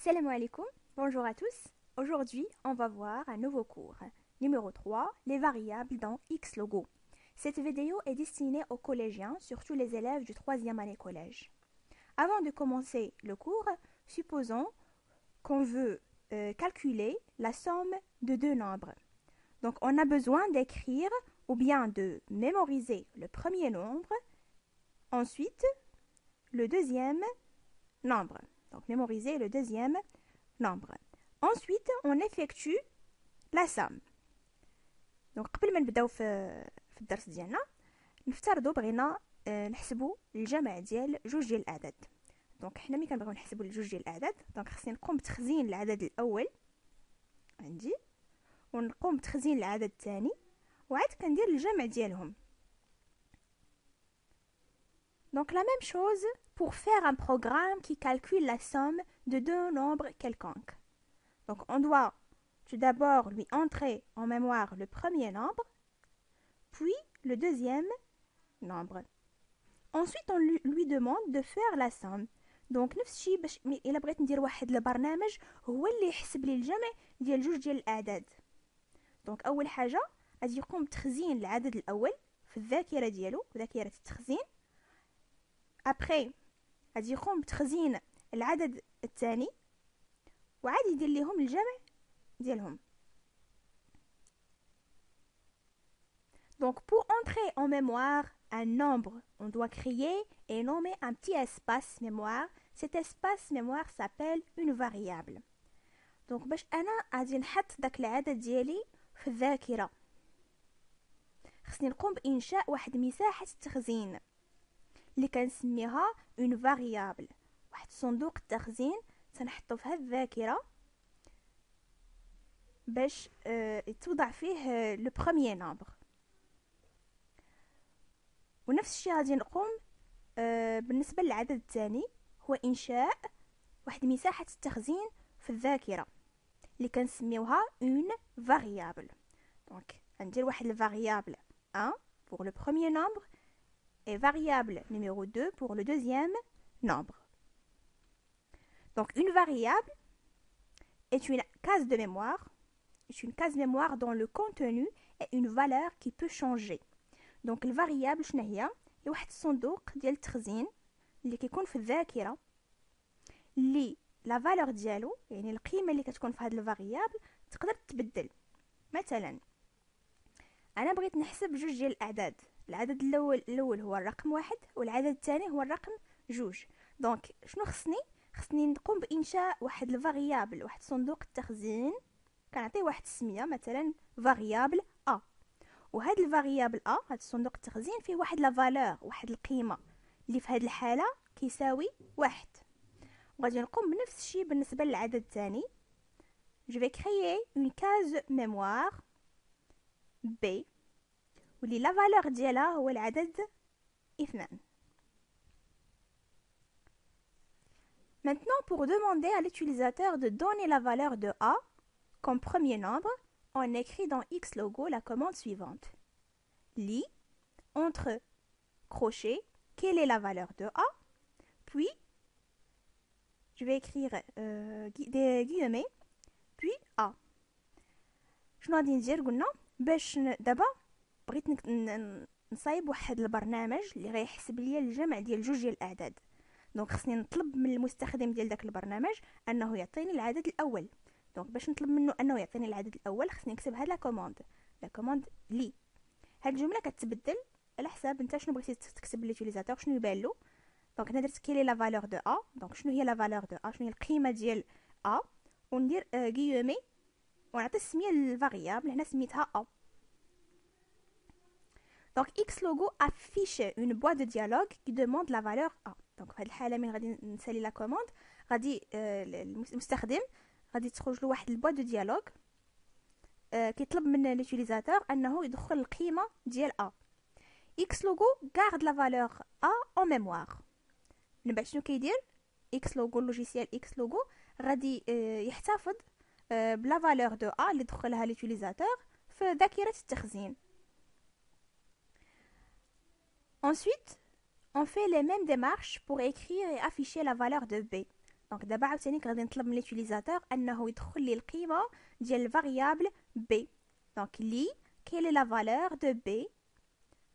Salam alaikum, bonjour à tous. Aujourd'hui, on va voir un nouveau cours. Numéro 3, les variables dans Xlogo. Cette vidéo est destinée aux collégiens, surtout les élèves du 3e année collège. Avant de commencer le cours, supposons qu'on veut calculer la somme de deux nombres. Donc, on a besoin d'écrire ou bien de mémoriser le premier nombre, ensuite le deuxième nombre. Donc, mémoriser le deuxième nombre. Ensuite, on effectue la somme. Donc, قبل ما نبداو في الدرس ديالنا نفترضوا بغينا نحسبوا الجمع ديال جوج ديال الاعداد. دونك حنا ملي كنبغيو نحسبوا جوج ديال الاعداد دونك خصني نقوم بتخزين العدد الاول عندي ونقوم بتخزين العدد الثاني وعاد كندير الجمع ديالهم. Donc la même chose pour faire un programme qui calcule la somme de deux nombres quelconques. Donc on doit tout d'abord lui entrer en mémoire le premier nombre, puis le deuxième nombre. Ensuite on lui demande de faire la somme. Donc نفس الشيء باش الا بغيت ندير واحد البرنامج هو اللي يحسب لي الجمع ديال جوج ديال الاعداد. دونك اول حاجه غادي يقوم بتخزين العدد الاول في الذاكره ديالو ذاكره التخزين. ابري غادي يقوم بتخزين العدد الثاني وعاد يدير ليهم الجمع ديالهم. Donc pour entrer en mémoire un nombre, on doit créer et nommer un petit espace mémoire. Cet espace mémoire s'appelle une variable. Donc باش انا غادي نحط داك العدد ديالي في الذاكره خصني نقوم بانشاء واحد مساحه التخزين اللي كنسميها une variable. واحد صندوق التخزين تنحطو في هاد الذاكره باش توضع فيه لو بروميير نومبر. ونفس الشيء غادي نقوم بالنسبه للعدد الثاني هو انشاء واحد مساحه التخزين في الذاكره اللي كنسميوها une variable. Donc غندير واحد الفاريابل 1 pour le premier nombre et variable numéro 2 pour le deuxième nombre. Donc une variable est une case de mémoire, dont le contenu est une valeur qui peut changer. Donc الفاريابل شنو هي واحد الصندوق ديال التخزين اللي كيكون في الذاكره اللي لا فالور ديالو يعني القيمه اللي كتكون في هذا الفاريابل تقدر تتبدل. مثلا انا بغيت نحسب جوج ديال الاعداد، العدد الاول هو الرقم واحد والعدد الثاني هو الرقم جوج. دونك شنو خصني نقوم بانشاء واحد الفاريابل واحد صندوق التخزين كنعطيه واحد السميه مثلا فاريابل ا، وهاد الفاريابل ا هاد الصندوق التخزين فيه واحد لا فالور واحد القيمه اللي في هاد الحاله كيساوي واحد. وغادي نقوم بنفس الشيء بالنسبه للعدد الثاني. je vais créer une case mémoire b واللي لا فالور ديالها هو العدد 2. Maintenant, pour demander à l'utilisateur de donner la valeur de a comme premier nombre, on écrit dans Xlogo la commande suivante. Lit, entre crochets, quelle est la valeur de a, puis je vais écrire des guillemets, puis a. شنو غادي ندير قلنا باش دابا بغيت نصايب واحد البرنامج اللي غيحسب ليا الجمع ديال جوج ديال الاعداد. دونك خصني نطلب من المستخدم ديال داك البرنامج انه يعطيني العدد الاول. دونك باش نطلب منه انه يعطيني العدد الاول خصني نكتب هاد لا كوموند لي. هاد الجمله كتبدل على حساب انت شنو بغيتي تكتب لليوتيليزاتور شنو يبان له. دونك انا درت كيلي لا فالور دو ا. دونك شنو هي لا فالور دو ا، شنو هي القيمه ديال ا، وندير غيومي ونعطي السميه للفاريابل هنا سميتها ا. Donc Xlogo affiche une boîte de dialogue qui demande la valeur A. Donc في هذه الحالة من غادي نسالي لا كوموند غادي المستخدم غادي تخرج له واحد البواد دو ديالوغ كيطلب من l'utilisateur انه يدخل القيمة ديال A. Xlogo garde la valeur A en mémoire. من بعد شنو كيدير Xlogo اللوجيسيال Xlogo غادي يحتفظ بلا فالور دو A اللي دخلها l'utilisateur في ذاكرة التخزين. Ensuite, on fait les mêmes démarches pour écrire et afficher la valeur de B. دونك دابا عاوتاني غادي نطلب من ليوتيليزاتور انه يدخل لي القيمه ديال الفاريابل بي. دونك لي كيل لا فالور دو بي،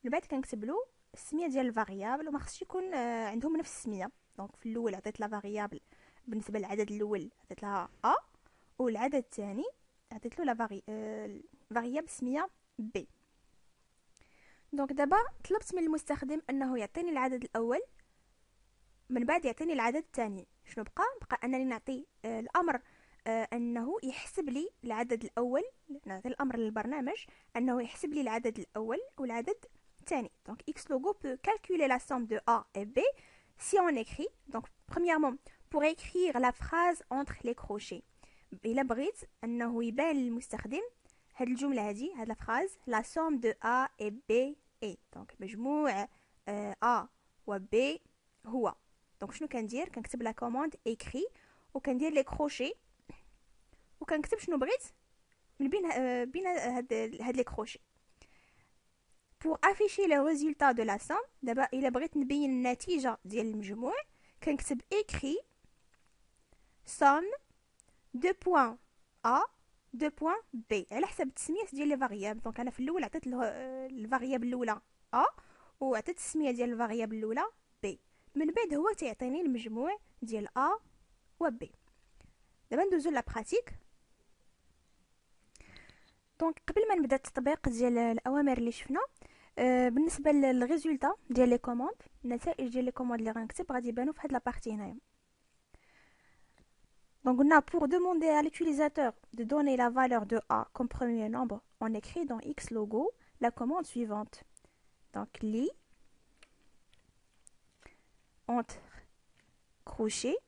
من بعد كنكتب له السميه ديال الفاريابل، وما خصش يكون عندهم نفس السميه. دونك في الاول عطيت لا فاريابل بالنسبه للعدد الاول عطيت لها ا، والعدد الثاني عطيت له لا فاريابل سميه بي. دونك دابا طلبت من المستخدم انه يعطيني العدد الاول، من بعد يعطيني العدد الثاني. شنو بقى انني نعطي الامر انه يحسب لي العدد الاول، نعطي الامر للبرنامج انه يحسب لي العدد الاول والعدد الثاني. دونك x logo peut calculer la somme de a et b si on écrit. donc premièrement pour écrire la phrase entre les crochets، الا بغيت انه يبان للمستخدم هاد الجمله هادي، هاد الفراز la somme de a et b est. دونك مجموع a و b هو. دونك شنو كندير؟ كنكتب لا كوموند écrit وكندير لي كروشي وكنكتب شنو بغيت من بين هاد لي كروشي. pour afficher le résultat de la somme، دابا الا بغيت نبين النتيجه ديال المجموع كنكتب écrit somme دو بوين a دو بوين b على حسب التسميات ديال لي فاريابل. دونك انا في الاول عطيت الفاريابل الاولى a وعطيت السميه ديال الفاريابل الاولى b، من بعد هو تيعطيني المجموع ديال a و b. دابا ندوزو لا براتيك. دونك قبل ما نبدا التطبيق ديال الاوامر اللي شفنا، بالنسبه للريزولطا ديال لي كوموند، النتائج ديال لي كوموند اللي غنكتب غادي يبانو في هاد لابارتي هنايا. Donc on a pour demander à l'utilisateur de donner la valeur de a comme premier nombre, on écrit dans X logo la commande suivante. Donc li entre crochets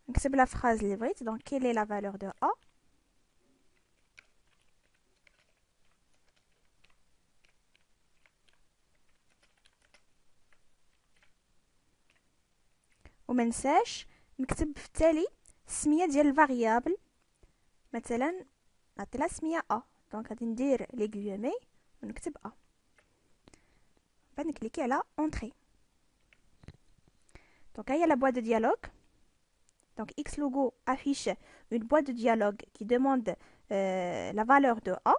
نكتب la phrase اللي بغيت. donc quelle est la valeur de a وما نساش نكتب في التالي السميه ديال الفاريابل، مثلا نعطي لها سميه a. دونك غادي ندير لي غيومي ونكتب a، بعد نكليكي على انتري. دونك هي لا boîte de dialogue. donc X logo affiche une boîte de dialogue qui demande la valeur de a.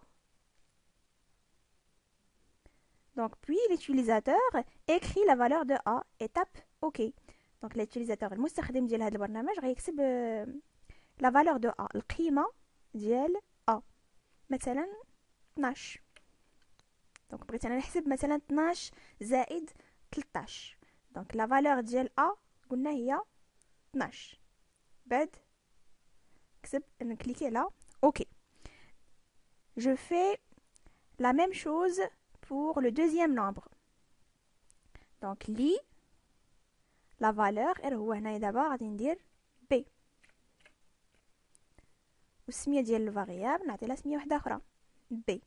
donc puis l'utilisateur écrit la valeur de a et tape OK. دونك الutilisateur المستخدم ديال هذا البرنامج غيكتب لا فالور دو ا، القيمه ديال ا، مثلا 12. دونك بغيت انا نحسب مثلا 12 زائد 13. دونك لا فالور ديال ا قلنا هي 12. بعد نكتب نكليكي على اوكي. je fais la même chose pour le deuxième nombre. donc li لا فالور هو هنايا دابا غادي ندير بي، والسميه ديال الفاريابل نعطي لها سميه واحده اخرى بي.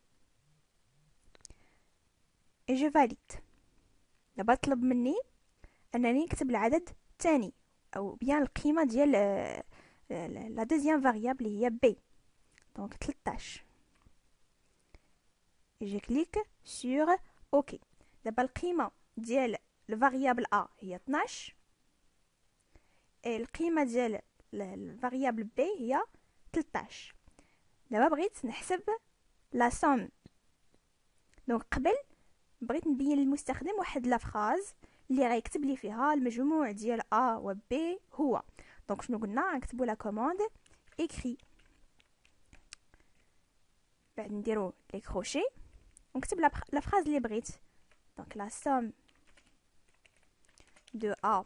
اي جو فاليد. دابا طلب مني انني نكتب العدد الثاني او بيان القيمه ديال لا دوزيام فاريابل اللي هي بي. دونك 13. جو كليك سور اوكي. دابا القيمه ديال الفاريابل ا هي 12، القيمه ديال الفاريابل بي هي 13. دابا بغيت نحسب لا سوم. دونك قبل بغيت نبين للمستخدم واحد لا فراز اللي غيكتب لي فيها المجموع ديال ا و بي هو. دونك شنو قلنا؟ غنكتبوا لا كوموند écrit، بعد نديرو لي كروشي ونكتب لا فراز اللي بغيت. دونك لا سوم de A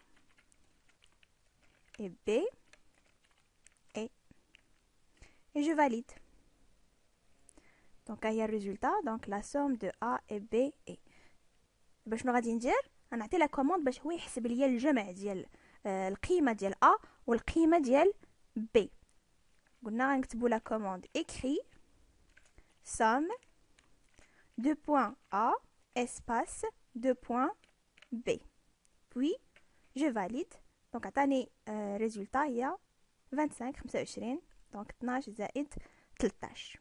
et B et je valide. donc هي الريزولطا. donc la somme de A et B est. باش شنو غادي ندير؟ غنعطي لا كوموند باش هو يحسب ليا الجمع ديال القيمه ديال A والقيمه ديال B. قلنا غنكتبوا لا كوموند écrit somme de point A espace de point B puis je valide. donc عطاني résultat هي 25. donc 12 زائد 13.